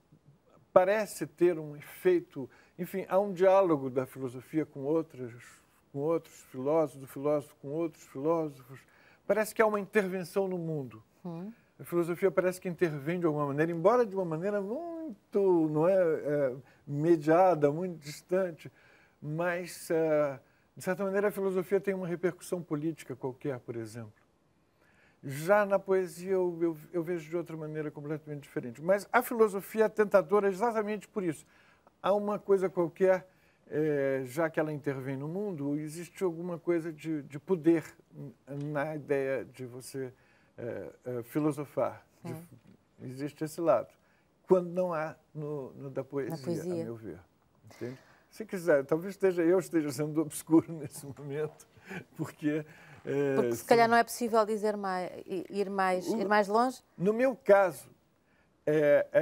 parece ter um efeito... Enfim, há um diálogo da filosofia com outros filósofos, do filósofo com outros filósofos. Parece que há uma intervenção no mundo. A filosofia parece que intervém de alguma maneira, embora de uma maneira muito mediada, muito distante, mas, de certa maneira, a filosofia tem uma repercussão política qualquer, por exemplo. Já na poesia eu vejo de outra maneira completamente diferente. Mas a filosofia é tentadora exatamente por isso. Há uma coisa qualquer, já que ela intervém no mundo, existe alguma coisa de poder na ideia de você filosofar. Existe esse lado. Quando não há da poesia, a meu ver. Entende? Se quiser, talvez eu esteja sendo obscuro nesse momento, porque se calhar não é possível dizer ir mais longe? No meu caso,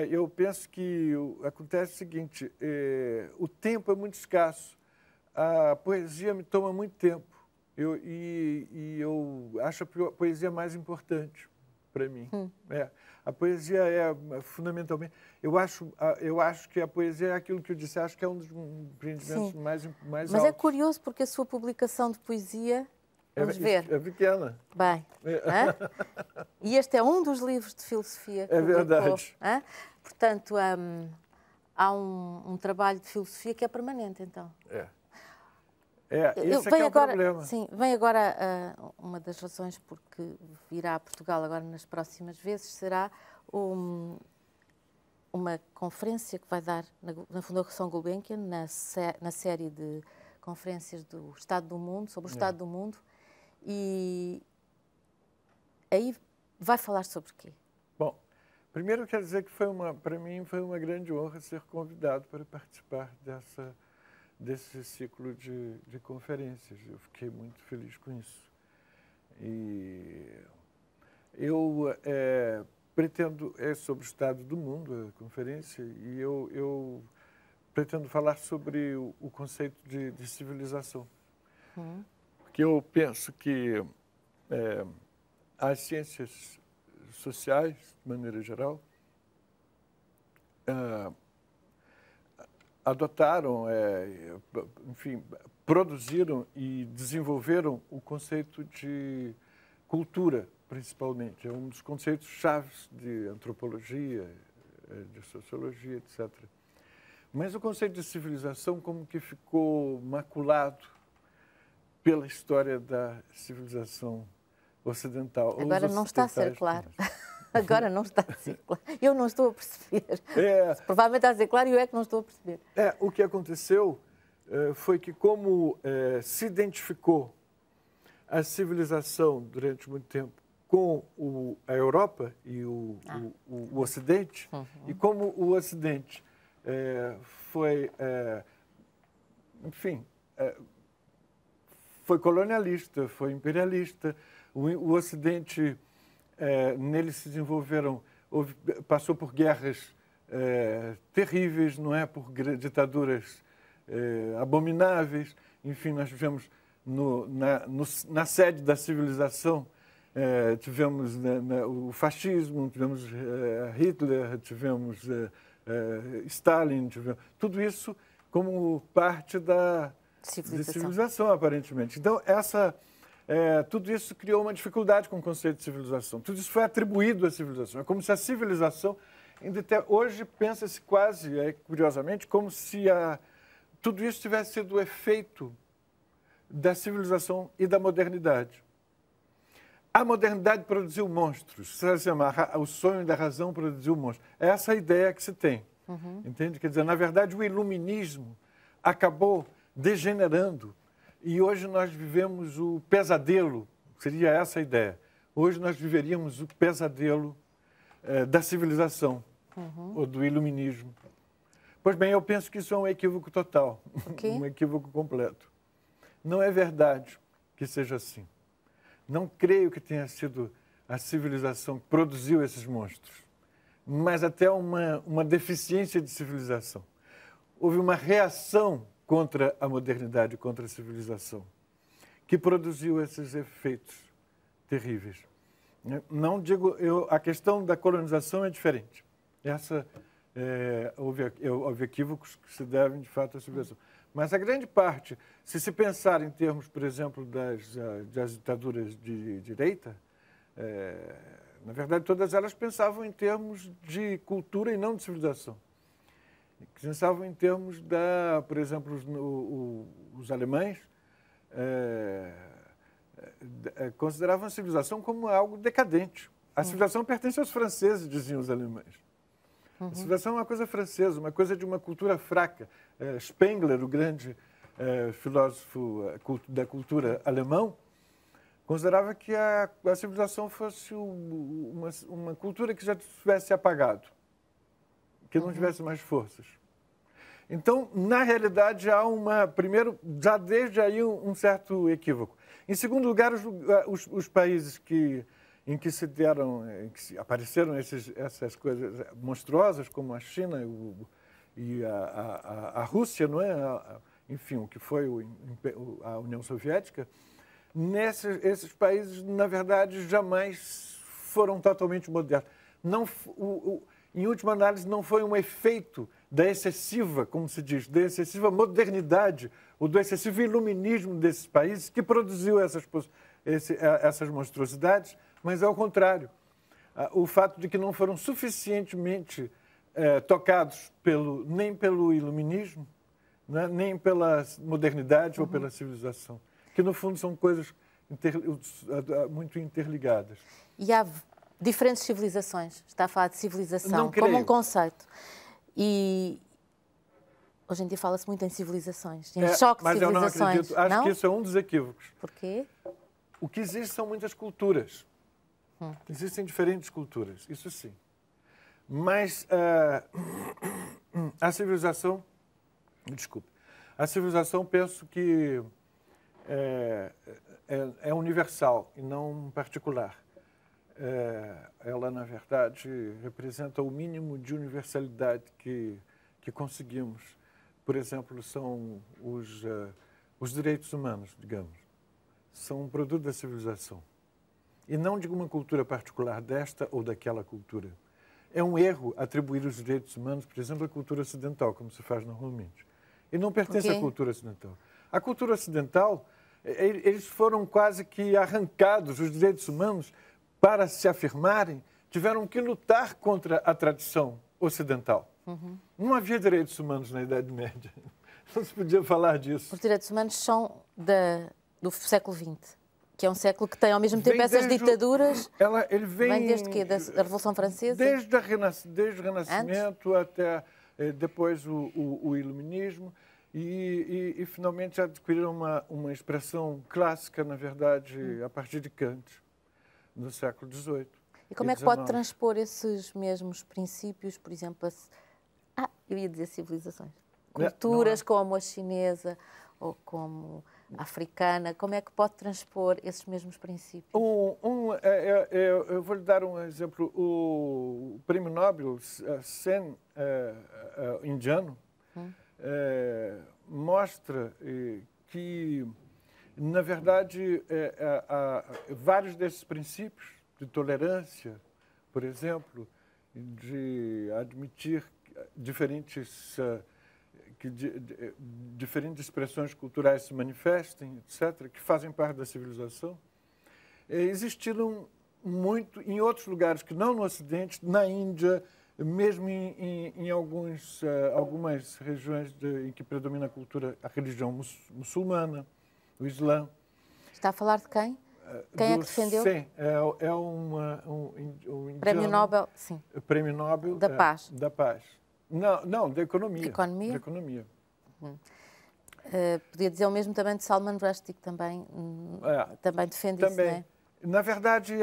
eu penso que acontece o seguinte, o tempo é muito escasso, a poesia me toma muito tempo, e eu acho a poesia mais importante para mim. A poesia é fundamentalmente... Eu acho que a poesia é aquilo que eu disse, acho que é um dos empreendimentos mais Mas altos. é curioso porque a sua publicação de poesia, vamos ver. É pequena. Bem, e este é um dos livros de filosofia que publicou. Verdade. Portanto, há um trabalho de filosofia que é permanente, então. Esse é que é o problema. Sim, vem agora uma das razões porque virá a Portugal agora nas próximas vezes, será uma conferência que vai dar na Fundação Gulbenkian, na série de conferências do Estado do Mundo, sobre o Estado do Mundo, e aí vai falar sobre o quê? Bom, primeiro quero dizer que para mim foi uma grande honra ser convidado para participar desse ciclo de conferências. Eu fiquei muito feliz com isso. E eu pretendo, sobre o Estado do Mundo, a conferência, e eu pretendo falar sobre o conceito de civilização. Porque eu penso que as ciências sociais, de maneira geral, adotaram, enfim, produziram e desenvolveram o conceito de cultura, principalmente. É um dos conceitos chaves de antropologia, de sociologia, etc. Mas o conceito de civilização como que ficou maculado pela história da civilização ocidental. Agora não está a ser claro. Agora não está a ser claro. Eu não estou a perceber. Provavelmente está a ser claro e eu é que não estou a perceber. O que aconteceu foi que, como se identificou a civilização durante muito tempo com a Europa e o Ocidente, e como o Ocidente foi, enfim, foi colonialista, foi imperialista, o Ocidente... nele se desenvolveram, passou por guerras terríveis, não é? Por ditaduras abomináveis. Enfim, nós tivemos na sede da civilização, tivemos o fascismo, tivemos Hitler, tivemos Stalin, tudo isso como parte da civilização, aparentemente. Então, tudo isso criou uma dificuldade com o conceito de civilização. Tudo isso foi atribuído à civilização. É como se a civilização, hoje pensa-se quase, curiosamente, como se tudo isso tivesse sido o efeito da civilização e da modernidade. A modernidade produziu monstros. O sonho da razão produziu monstros. É essa a ideia que se tem. Entende? Quer dizer, na verdade, o iluminismo acabou degenerando. E hoje nós vivemos o pesadelo, seria essa a ideia. Hoje nós viveríamos o pesadelo da civilização, ou do iluminismo. Pois bem, eu penso que isso é um equívoco total, um equívoco completo. Não é verdade que seja assim. Não creio que tenha sido a civilização que produziu esses monstros, mas até uma deficiência de civilização. Houve uma reação contra a modernidade, contra a civilização, que produziu esses efeitos terríveis. Não digo, a questão da colonização é diferente. Houve equívocos que se devem, de fato, à civilização. Mas a grande parte, se pensar em termos, por exemplo, das ditaduras de direita, na verdade, todas elas pensavam em termos de cultura e não de civilização. Pensavam em termos por exemplo, os alemães consideravam a civilização como algo decadente. A civilização pertence aos franceses, diziam os alemães. A civilização é uma coisa francesa, uma coisa de uma cultura fraca. Spengler, o grande filósofo da cultura alemão, considerava que a civilização fosse uma cultura que já tivesse apagado, que não tivesse mais forças. Então, na realidade, há já desde aí um certo equívoco. Em segundo lugar, os países que em que apareceram essas coisas monstruosas, como a China e a Rússia, não é? Enfim, o que foi a União Soviética, esses países, na verdade, jamais foram totalmente modernos. Não, em última análise, não foi um efeito da excessiva, como se diz, da excessiva modernidade ou do excessivo iluminismo desses países que produziu essas monstruosidades, mas ao contrário. O fato de que não foram suficientemente tocados nem pelo iluminismo, né, nem pela modernidade ou pela civilização, que no fundo são coisas muito interligadas. E há diferentes civilizações. Está a falar de civilização como um conceito. E hoje em dia fala-se muito em civilizações, em choque de civilizações. Mas eu não acredito. Acho que isso é um dos equívocos. Porquê? O que existe são muitas culturas. Existem diferentes culturas, isso sim. Mas a civilização... Desculpe. A civilização, penso que é universal e não particular. Ela, na verdade, representa o mínimo de universalidade que conseguimos. Por exemplo, são os direitos humanos, digamos. São um produto da civilização. E não de uma cultura particular desta ou daquela cultura. É um erro atribuir os direitos humanos, por exemplo, à cultura ocidental, como se faz normalmente. E não pertence à cultura ocidental. A cultura ocidental, eles foram quase que arrancados, os direitos humanos, para se afirmarem, tiveram que lutar contra a tradição ocidental. Não havia direitos humanos na Idade Média. Não se podia falar disso. Os direitos humanos são do século XX, que é um século que tem ao mesmo tempo essas ditaduras. Ele vem desde o quê? Da Revolução Francesa? Desde o Renascimento até depois o Iluminismo. E finalmente adquiriram uma expressão clássica, na verdade, a partir de Kant, no século XVIII. E como é que pode transpor esses mesmos princípios, por exemplo, eu ia dizer civilizações, culturas como a chinesa ou como a africana, como é que pode transpor esses mesmos princípios? Eu vou lhe dar um exemplo. O prêmio Nobel Sen indiano mostra que, na verdade, vários desses princípios de tolerância, por exemplo, de admitir diferentes expressões culturais se manifestem, etc., que fazem parte da civilização, existiram muito em outros lugares que não no Ocidente, na Índia, mesmo em algumas regiões em que predomina a religião muçulmana, o Islã. Está a falar de quem? Quem é que defendeu? Sim, um Prêmio Nobel, sim. Prêmio Nobel da Paz. Da Paz. Não, da Economia. Economia? Da Economia. Podia dizer o mesmo também de Salman Rushdie, que também defende isso, não é? Na verdade,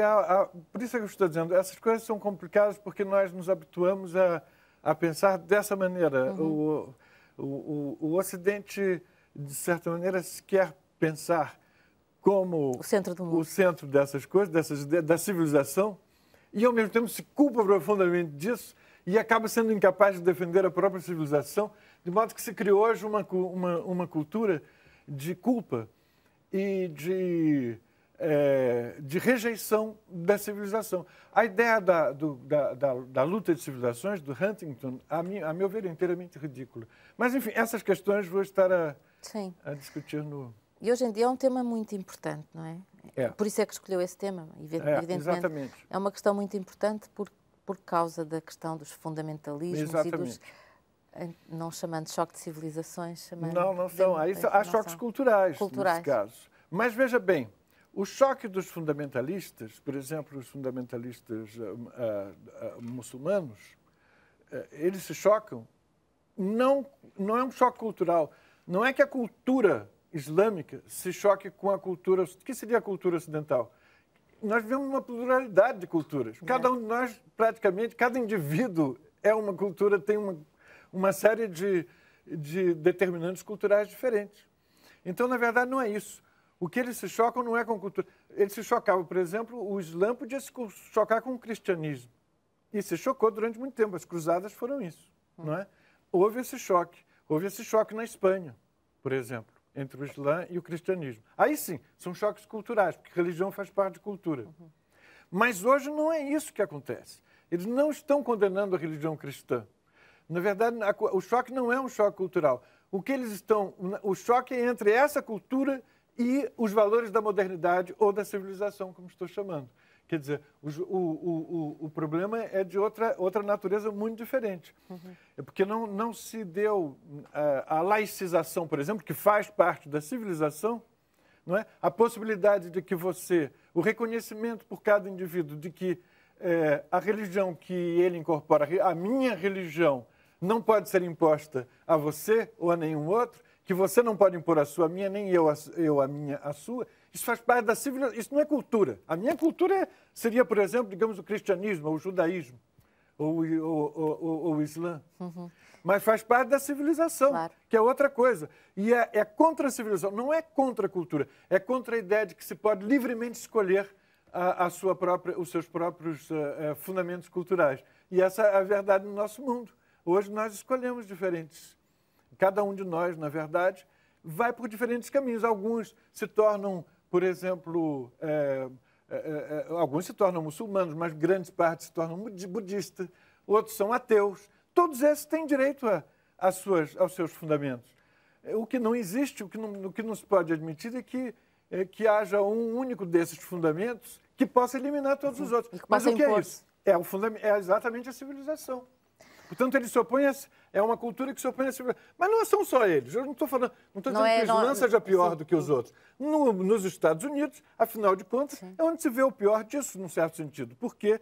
por isso é que eu estou dizendo, essas coisas são complicadas porque nós nos habituamos a pensar dessa maneira. O Ocidente, de certa maneira, se quer pensar como o centro do mundo, o centro dessas coisas, da civilização, e ao mesmo tempo se culpa profundamente disso e acaba sendo incapaz de defender a própria civilização, de modo que se criou hoje uma cultura de culpa e de rejeição da civilização. A ideia da luta de civilizações, do Huntington, a meu ver, é inteiramente ridícula. Mas, enfim, essas questões vou estar a discutir no... E hoje em dia é um tema muito importante, não é? Por isso é que escolheu esse tema, evidentemente. Exatamente. É uma questão muito importante por causa da questão dos fundamentalismos e dos... Não chamando de choque de civilizações, chamando... Não são. Há choques culturais, nesse caso. Mas, veja bem, o choque dos fundamentalistas, por exemplo, os fundamentalistas muçulmanos, eles se chocam, não é um choque cultural. Não é que a cultura islâmica se choque com a cultura... O que seria a cultura ocidental? Nós vivemos uma pluralidade de culturas. Cada um de nós, praticamente, cada indivíduo é uma cultura, tem uma série de determinantes culturais diferentes. Então, na verdade, não é isso. O que eles se chocam não é com a cultura. Eles se chocavam, por exemplo, o Islã podia se chocar com o cristianismo. E se chocou durante muito tempo. As cruzadas foram isso, não é? Houve esse choque. Houve esse choque na Espanha, por exemplo, entre o Islã e o cristianismo. Aí sim, são choques culturais, porque religião faz parte de cultura. Mas hoje não é isso que acontece. Eles não estão condenando a religião cristã. Na verdade, o choque não é um choque cultural. O choque é entre essa cultura e os valores da modernidade ou da civilização, como estou chamando. Quer dizer, o problema é de outra natureza muito diferente. É porque não se deu a laicização, por exemplo, que faz parte da civilização, não é? A possibilidade de que o reconhecimento por cada indivíduo de que a religião que ele incorpora, a minha religião, não pode ser imposta a você ou a nenhum outro, que você não pode impor a sua, a minha, nem eu a minha, a sua. Isso faz parte da civilização, isso não é cultura. A minha cultura seria, por exemplo, digamos, o cristianismo, ou o judaísmo, ou o Islã. Mas faz parte da civilização, claro, que é outra coisa. E é contra a civilização, não é contra a cultura, é contra a ideia de que se pode livremente escolher os seus próprios fundamentos culturais. E essa é a verdade no nosso mundo. Hoje nós escolhemos diferentes. Cada um de nós, na verdade, vai por diferentes caminhos. Alguns se tornam, por exemplo, alguns se tornam muçulmanos, mas grandes partes se tornam budistas, outros são ateus. Todos esses têm direito aos seus fundamentos. O que não existe, o que não se pode admitir é que haja um único desses fundamentos que possa eliminar todos os outros. Mas o que é isso? É exatamente a civilização. Portanto, ele se opõe é uma cultura que se opõe à civilização. Mas não são só eles. Eu não estou dizendo que o Islã seja pior do que os outros. Nos Estados Unidos, afinal de contas, é onde se vê o pior disso, num certo sentido. Porque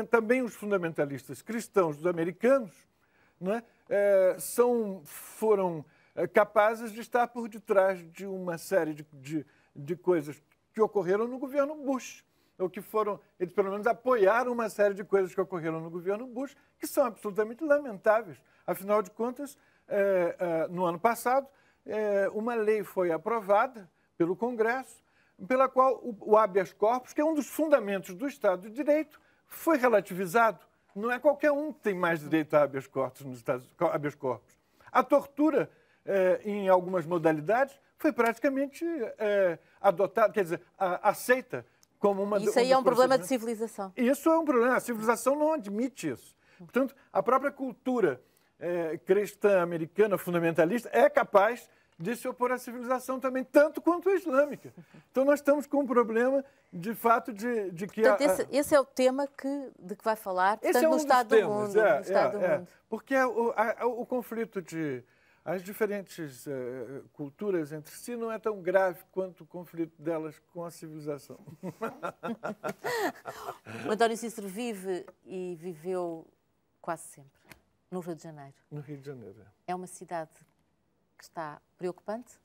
também os fundamentalistas cristãos dos americanos, não é, foram capazes de estar por detrás de uma série de coisas que ocorreram no governo Bush. Eles pelo menos apoiaram uma série de coisas que ocorreram no governo Bush, que são absolutamente lamentáveis. Afinal de contas, no ano passado, uma lei foi aprovada pelo Congresso, pela qual o habeas corpus, que é um dos fundamentos do Estado de Direito, foi relativizado. Não é qualquer um que tem mais direito a habeas corpus nos Estados Unidos. A tortura, em algumas modalidades, foi praticamente adotada, quer dizer, aceita. Isso aí é um problema de civilização. Isso é um problema. A civilização não admite isso. Portanto, a própria cultura cristã americana fundamentalista é capaz de se opor à civilização também, tanto quanto a islâmica. Então, nós estamos com um problema, de fato, de que... Portanto, esse é o tema de que vai falar, portanto, no Estado do Mundo. Porque o conflito as diferentes culturas entre si não é tão grave quanto o conflito delas com a civilização. O António Cícero vive e viveu quase sempre no Rio de Janeiro. No Rio de Janeiro. É uma cidade que está preocupante?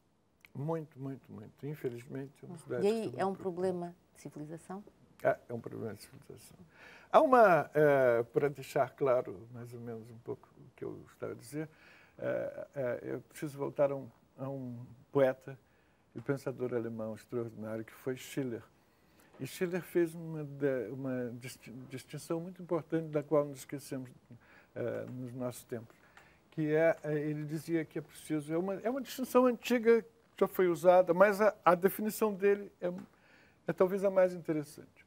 Muito, muito, muito. Infelizmente, é uma cidade. E aí é um problema de civilização? É um problema de civilização. Para deixar claro mais ou menos um pouco o que eu estava a dizer, eu preciso voltar a um poeta e pensador alemão extraordinário que foi Schiller. E Schiller fez uma distinção muito importante da qual nos esquecemos nos nossos tempos, que ele dizia que é preciso, é uma distinção antiga que já foi usada, mas a definição dele é talvez a mais interessante.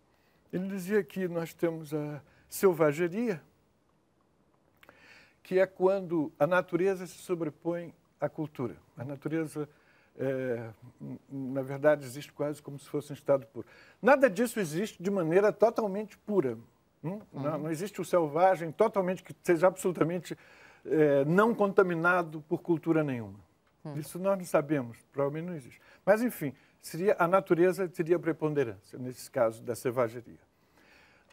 Ele dizia que nós temos a selvageria, que é quando a natureza se sobrepõe à cultura. A natureza, na verdade, existe quase como se fosse um estado puro. Nada disso existe de maneira totalmente pura. Não existe o selvagem totalmente que seja absolutamente não contaminado por cultura nenhuma. Isso nós não sabemos, provavelmente não existe. Mas, enfim, a natureza teria preponderância, nesse caso da selvageria.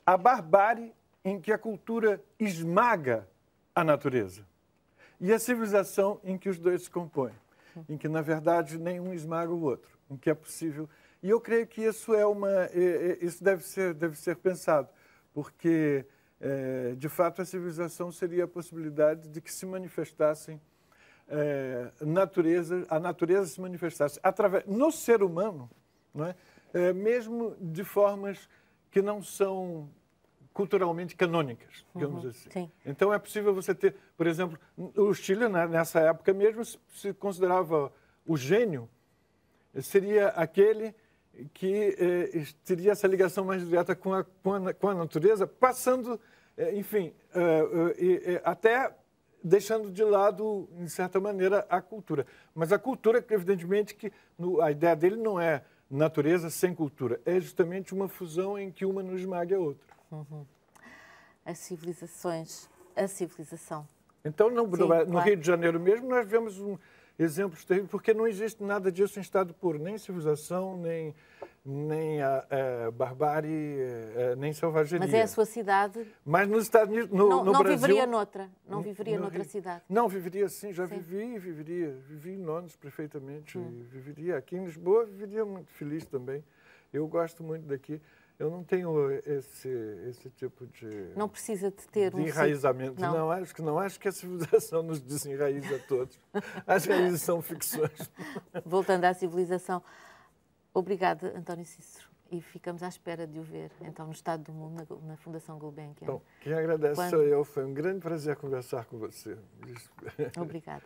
A barbárie em que a cultura esmaga a natureza. E a civilização em que os dois se compõem. Em que, na verdade, nenhum esmaga o outro. Em que é possível. E eu creio que isso isso deve ser pensado. Porque, de fato, a civilização seria a possibilidade de que se manifestassem a natureza se manifestasse no ser humano, não é? Mesmo de formas que não são culturalmente canônicas, digamos assim. Sim. Então é possível você ter, por exemplo, o Chile, nessa época mesmo, se considerava o gênio, seria aquele que teria essa ligação mais direta com a natureza, passando, enfim, até deixando de lado, em certa maneira, a cultura. Mas a cultura, evidentemente, que a ideia dele não é natureza sem cultura, é justamente uma fusão em que uma não esmague a outra. As civilizações, a civilização. Então, no claro. Rio de Janeiro mesmo, nós vemos exemplos terríveis, porque não existe nada disso em estado puro, nem civilização, nem a barbárie, nem selvageria. Mas é a sua cidade. Mas nos Estados Unidos, no não Brasil... Viveria noutra? Não viveria noutra cidade? Não, viveria sim, já vivi e viveria. Vivi em Londres perfeitamente, viveria aqui em Lisboa, viveria muito feliz também. Eu gosto muito daqui. Eu não tenho esse tipo de... Não precisa de ter de enraizamento. Não, acho que a civilização nos desenraiza a todos. As raízes são ficções. Voltando à civilização. Obrigada, António Cícero. E ficamos à espera de o ver, então, no Estado do Mundo, na Fundação Gulbenkian. Bom, quem agradece sou eu. Foi um grande prazer conversar com você. Obrigada.